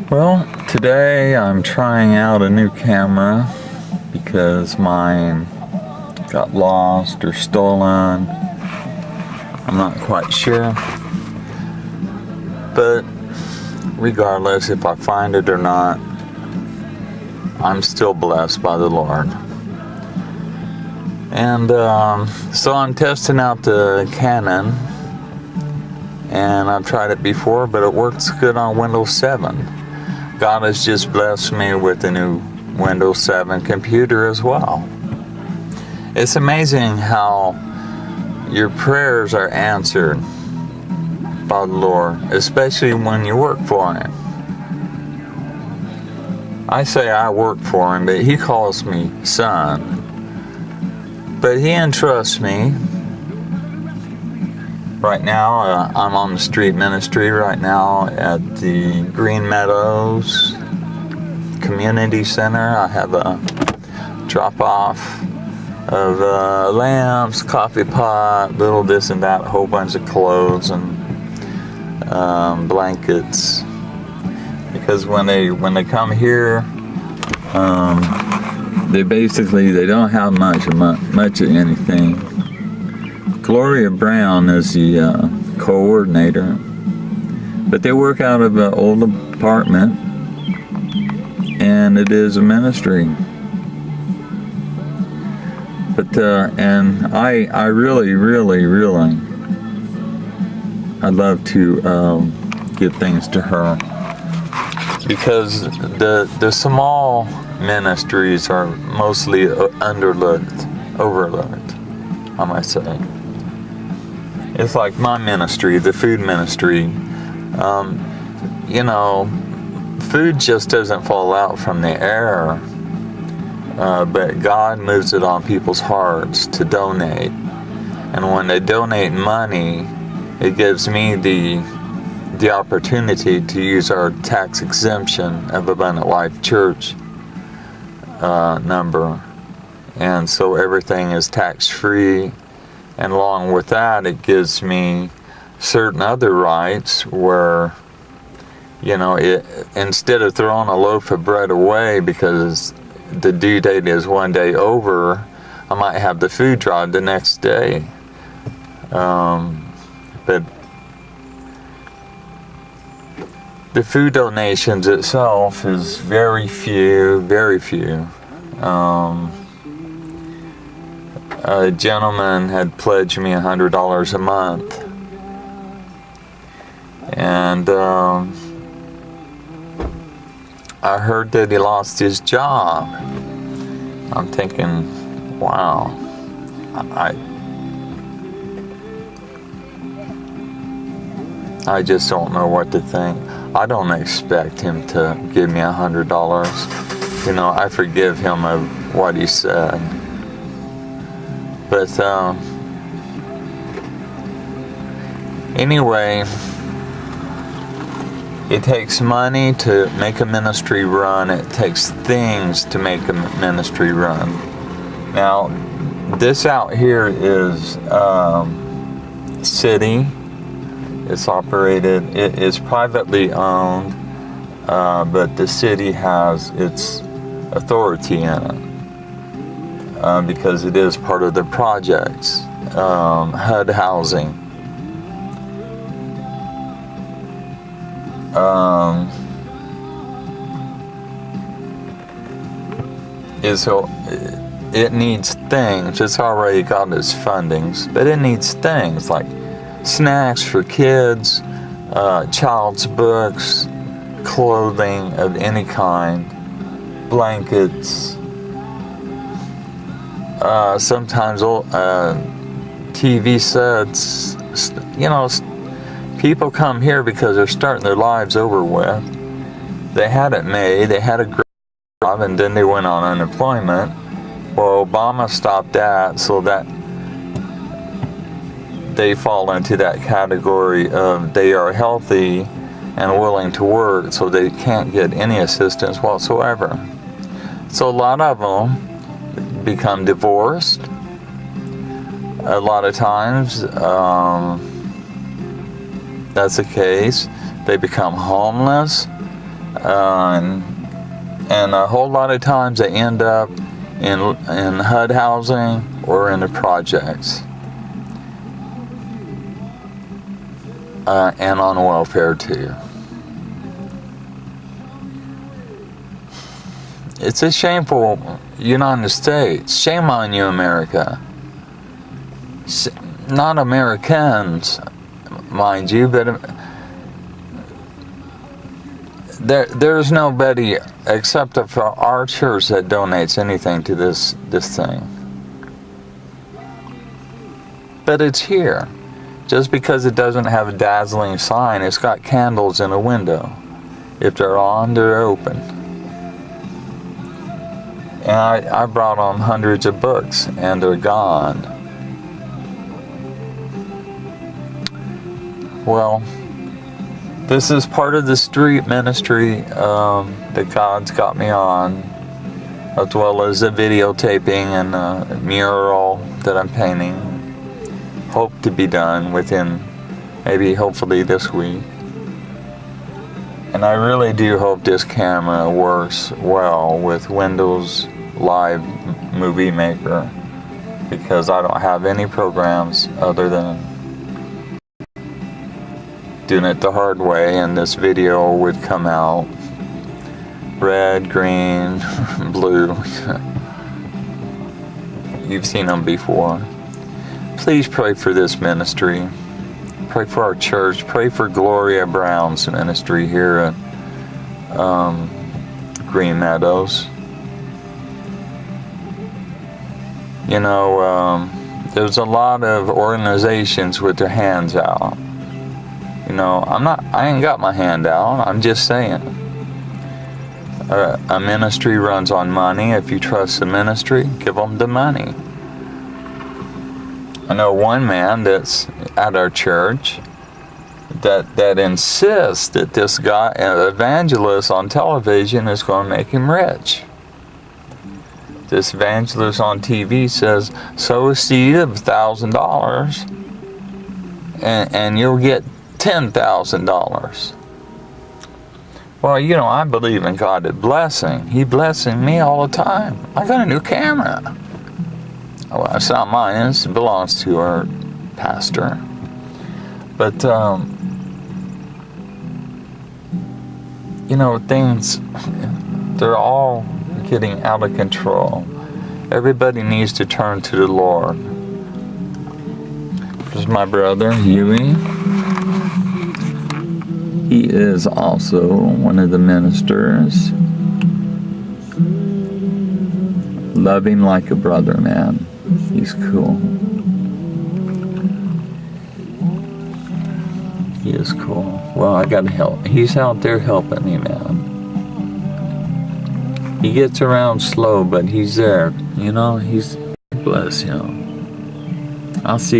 Well, today I'm trying out a new camera because mine got lost or stolen. I'm not quite sure. But regardless if I find it or not, I'm still blessed by the Lord. And so I'm testing out the Canon, and I've tried it before, but it works good on Windows 7. God has just blessed me with a new Windows 7 computer as well. It's amazing how your prayers are answered by the Lord, especially when you work for Him. I say I work for Him, but He calls me son. But He entrusts me. Right now, I'm on the street ministry right now at the Green Meadows Community Center. I have a drop-off of lamps, coffee pot, little this and that, a whole bunch of clothes and blankets. Because when they come here, they don't have much of anything. Gloria Brown is the coordinator, but they work out of an old apartment, and it is a ministry. But and I really I'd love to give things to her, because the small ministries are mostly overlooked, I might say. It's like my ministry, the food ministry. Food just doesn't fall out from the air, but God moves it on people's hearts to donate. And when they donate money, it gives me the opportunity to use our tax exemption of Abundant Life Church number. And so everything is tax-free. And along with that, it gives me certain other rights where, instead of throwing a loaf of bread away because the due date is one day over, I might have the food drive the next day. But the food donations itself is very few. A gentleman had pledged me $100 a month, and I heard that he lost his job. I'm thinking, wow, I just don't know what to think. I don't expect him to give me $100. I forgive him of what he said. But anyway, it takes money to make a ministry run. It takes things to make a ministry run. Now, this out here is city. It's operated. It is privately owned, but the city has its authority in it. Because it is part of the projects, HUD housing. It needs things. It's already got its fundings, but it needs things like snacks for kids, child's books, clothing of any kind, blankets. Sometimes TV sets. People come here because they're starting their lives over with. They had it made, they had a great job, and then they went on unemployment. Well, Obama stopped that, so that they fall into that category of they are healthy and willing to work, so they can't get any assistance whatsoever. So a lot of them become divorced. A lot of times that's the case. They become homeless. And a whole lot of times they end up in HUD housing or in the projects, and on welfare too. It's a shameful United States. Shame on you, America. Not Americans, mind you, but there's nobody except for our church that donates anything to this thing. But it's here. Just because it doesn't have a dazzling sign, it's got candles in a window. If they're on, they're open. And I brought on hundreds of books, and they're gone. Well, this is part of the street ministry that God's got me on, as well as the videotaping and a mural that I'm painting. Hope to be done within, maybe hopefully this week. And I really do hope this camera works well with Windows Live Movie Maker, because I don't have any programs other than doing it the hard way, and this video would come out red, green, blue. You've seen them before. Please pray for this ministry. Pray for our church. Pray for Gloria Brown's ministry here at Green Meadows. You know, there's a lot of organizations with their hands out. You know, I ain't got my hand out. I'm just saying. A ministry runs on money. If you trust the ministry, give them the money. I know one man that's at our church that insists that this guy, an evangelist on television, is going to make him rich. This evangelist on TV says, sow a seed of $1,000 and you'll get $10,000. Well, you know, I believe in God's blessing. He's blessing me all the time. I got a new camera. Well, it's not mine. It belongs to our pastor. But, you know, things, they're all getting out of control. Everybody needs to turn to the Lord. This is my brother, Huey. He is also one of the ministers. Love him like a brother, man. He's cool. He is cool. Well, I gotta help. He's out there helping me, man. He gets around slow, but he's there. You know, bless him. I'll see